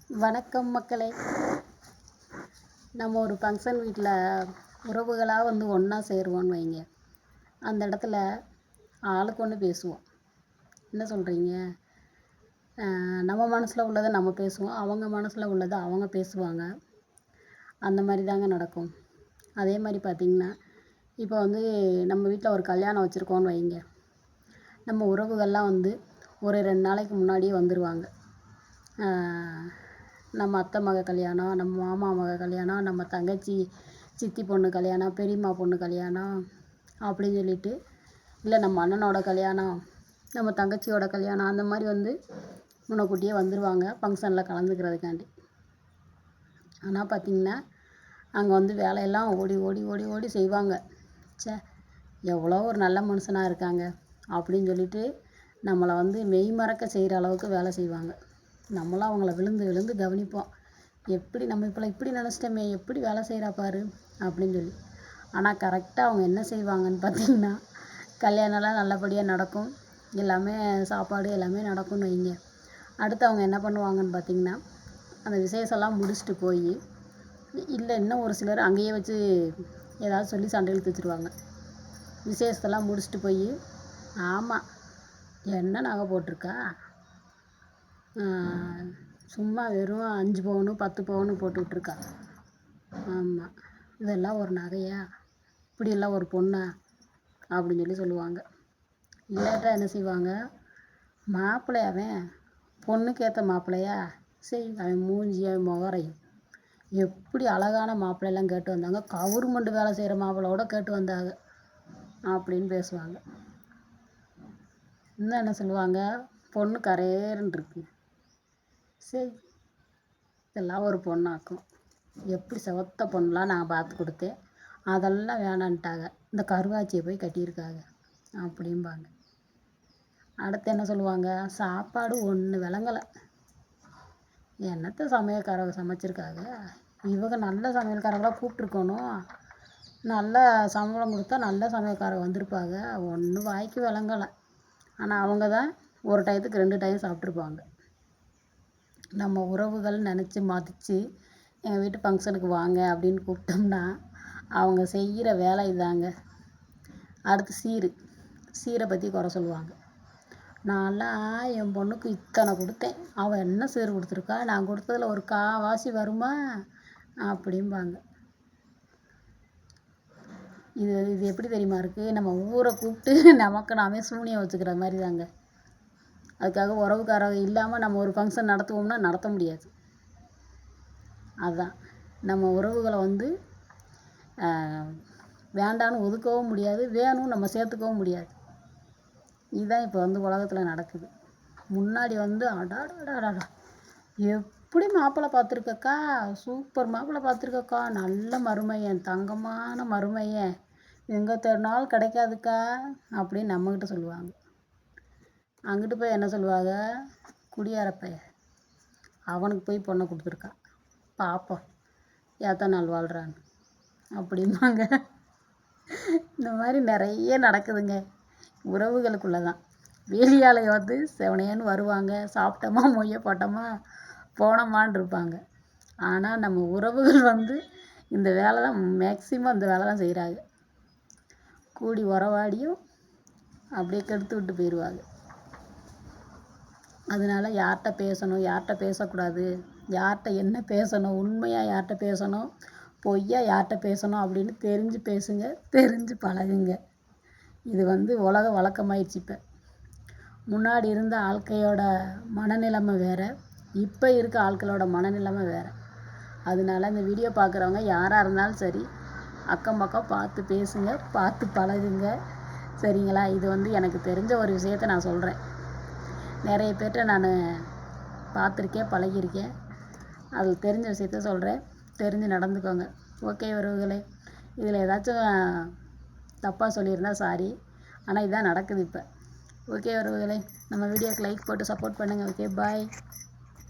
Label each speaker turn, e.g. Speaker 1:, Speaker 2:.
Speaker 1: வணக்கம் மக்களே. நம்ம ஒரு ஃபங்க்ஷன் வீட்டில் உறவுகளாக வந்து ஒன்றா சேருவோன்னு வைங்க. அந்த இடத்துல ஆளுக்கு ஒன்று பேசுவோம். என்ன சொல்கிறீங்க? நம்ம மனசில் உள்ளதை நம்ம பேசுவோம், அவங்க மனசில் உள்ளதை அவங்க பேசுவாங்க. அந்த மாதிரி தாங்க நடக்கும். அதே மாதிரி பார்த்திங்கன்னா, இப்போ வந்து நம்ம வீட்டில் ஒரு கல்யாணம் வச்சுருக்கோன்னு வைங்க. நம்ம உறவுகள்லாம் வந்து ஒரு 2 நாளைக்கு முன்னாடியே வந்துடுவாங்க. நம்ம அத்தை மக கல்யாணம், நம்ம மாமா மக கல்யாணம், நம்ம தங்கச்சி சித்தி பொண்ணு கல்யாணம், பெரியம்மா பொண்ணு கல்யாணம் அப்படின்னு சொல்லிட்டு, இல்லை நம்ம அண்ணனோட கல்யாணம், நம்ம தங்கச்சியோட கல்யாணம், அந்த மாதிரி வந்து முன்னக்கூட்டியே வந்துடுவாங்க ஃபங்க்ஷனில் கலந்துக்கிறதுக்காண்டி. ஆனால் பார்த்திங்கன்னா, அங்கே வந்து வேலையெல்லாம் ஓடி ஓடி ஓடி ஓடி செய்வாங்க. எவ்வளோ ஒரு நல்ல மனுஷனாக இருக்காங்க அப்படின்னு சொல்லிட்டு நம்மளை வந்து மெய் மறக்க செய்கிற அளவுக்கு வேலை செய்வாங்க. நம்மளாம் அவங்கள விழுந்து விழுந்து கவனிப்போம். எப்படி நம்ம இப்படி நினச்சிட்டோமே, எப்படி வேலை செய்கிறா பாரு அப்படின்னு சொல்லி. ஆனால் கரெக்டாக அவங்க என்ன செய்வாங்கன்னு பார்த்திங்கன்னா, கல்யாணம்லாம் நல்லபடியாக நடக்கும், எல்லாமே சாப்பாடு எல்லாமே நடக்கும்னு வைங்க. அடுத்து அவங்க என்ன பண்ணுவாங்கன்னு பார்த்திங்கன்னா, அந்த விசேஷம்லாம் முடிச்சுட்டு போய், இல்லை இன்னும் ஒரு சிலர் அங்கேயே வச்சு ஏதாவது சொல்லி சண்டை இழுத்து வச்சுருவாங்க. விசேஷத்தெல்லாம் முடிச்சுட்டு போய், ஆமாம் என்ன நகை போட்டிருக்கா, சும்மா வெறும் 5 பவுனு 10 பவுனு போட்டுட்ருக்கா, ஆமாம் இதெல்லாம் ஒரு நகையா, இப்படியெல்லாம் ஒரு பொண்ணா அப்படின்னு சொல்லி சொல்லுவாங்க. இல்லாட்டா என்ன செய்வாங்க, மாப்பிள்ளை அவன் பொண்ணுக்கு ஏற்ற மாப்பிள்ளையா, சரி அவன் மூஞ்சியும் முகரையும் எப்படி அழகான மாப்பிள்ளையெல்லாம் கேட்டு வந்தாங்க, கவர்மெண்ட் வேலை செய்கிற மாப்பிள்ளையோட கேட்டு வந்தாங்க அப்படின்னு பேசுவாங்க. இன்னும் என்ன சொல்லுவாங்க, பொண்ணு கரேருன்னு இருக்கு, சரி இதெல்லாம் ஒரு பொண்ணாக்கும், எப்படி செவத்த பொண்ணெலாம் நான் பார்த்து கொடுத்தேன், அதெல்லாம் வேணான்ட்டாங்க, இந்த கருவாச்சியை போய் கட்டியிருக்காங்க அப்படிம்பாங்க. அடுத்து என்ன சொல்லுவாங்க, சாப்பாடு ஒன்று விளங்கலை, என்னத்த சமையல்காரங்க சமைச்சிருக்காங்க, இவங்க நல்ல சமையல்காரங்களாக கூப்பிட்ருக்கணும், நல்ல சம்பளம் கொடுத்தா நல்ல சமையல்காரங்க வந்திருப்பாங்க, ஒன்றும் வாய்க்கு விளங்கலை. ஆனால் அவங்க தான் ஒரு டயத்துக்கு 2 டைம் சாப்பிட்ருப்பாங்க. நம்ம உறவுகள் நினச்சி மதித்து எங்கள் வீட்டு ஃபங்க்ஷனுக்கு வாங்க அப்படின்னு கூப்பிட்டோம்னா அவங்க செய்கிற வேலை இதாங்க. அடுத்து சீரை பற்றி குறை சொல்லுவாங்க. நான்லாம் என் பொண்ணுக்கு இத்தனை கொடுத்தேன், அவள் என்ன சீர் கொடுத்துருக்கா, நான் கொடுத்ததில் ஒரு காவாசி வருமா அப்படிம்பாங்க. இது எப்படி தெரியுமா இருக்குது, நம்ம ஊரை கூப்பிட்டு நமக்கு நாமே சூனியம் வச்சுக்கிற மாதிரி தாங்க. அதுக்காக உறவுக்காரங்க இல்லாமல் நம்ம ஒரு ஃபங்க்ஷன் நடத்துவோம்னா நடத்த முடியாது. அதுதான் நம்ம உறவுகளை வந்து வேண்டான்னு ஒதுக்கவும் முடியாது, வேணும் நம்ம சேர்த்துக்கவும் முடியாது. இதுதான் இப்போ வந்து உலகத்தில் நடக்குது. முன்னாடி வந்து அடாடாடாடா எப்படி மாப்பிள்ளை பார்த்துருக்கக்கா, சூப்பர் மாப்பிள்ளை பார்த்துருக்கக்கா, நல்ல மருமையன், தங்கமான மருமையன், எங்கே தேடினாலும் கிடைக்காதுக்கா அப்படின்னு நம்மக்கிட்ட சொல்லுவாங்க. அங்கிட்டு போய் என்ன சொல்லுவாங்க, குடியாரப்பைய அவனுக்கு போய் பொண்ணை கொடுத்துருக்கா, பார்ப்போம் எத்தனை நாள் வாழ்கிறான்னு அப்படிம்பாங்க. இந்த மாதிரி நிறைய நடக்குதுங்க உறவுகளுக்குள்ளே தான். வேலியாளை வந்து செவனையான்னு வருவாங்க, சாப்பிட்டோமா மொய்ய போட்டோமா போனோமான்னு இருப்பாங்க. ஆனால் நம்ம உறவுகள் வந்து இந்த வேலை தான் மேக்சிமம் அந்த வேலை தான் செய்கிறாங்க. கூடி உறவாடியும் அப்படியே கெடுத்து விட்டு போயிடுவாங்க. அதனால யார்கிட்ட பேசணும், யார்கிட்ட பேசக்கூடாது, யார்கிட்ட என்ன பேசணும், உண்மையாக யார்கிட்ட பேசணும், பொய்யா யார்கிட்ட பேசணும் அப்படின்னு தெரிஞ்சு பேசுங்க, தெரிஞ்சு பழகுங்க. இது வந்து உலக வழக்கமாயிடுச்சு. இப்போ முன்னாடி இருந்த ஆட்களோட மனநிலைமை வேறு, இப்போ இருக்க ஆட்களோட மனநிலைமை வேறு. அதனால இந்த வீடியோ பார்க்குறவங்க யாராக இருந்தாலும் சரி, அக்கம் பக்கம் பார்த்து பேசுங்க, பார்த்து பழகுங்க, சரிங்களா? இது வந்து எனக்கு தெரிஞ்ச ஒரு விஷயத்தை நான் சொல்கிறேன். நிறைய பேர்கிட்ட நான் பார்த்துருக்கேன், பழகியிருக்கேன், அது தெரிஞ்ச விஷயத்த சொல்கிறேன், தெரிஞ்சு நடந்துக்கோங்க. ஓகே உறவுகளே, இதில் ஏதாச்சும் தப்பாக சொல்லியிருந்தா சாரி, ஆனால் இதுதான் நடக்குது இப்போ. ஓகே உறவுகளே, நம்ம வீடியோக்கு லைக் போட்டு சப்போர்ட் பண்ணுங்கள். Okay bye.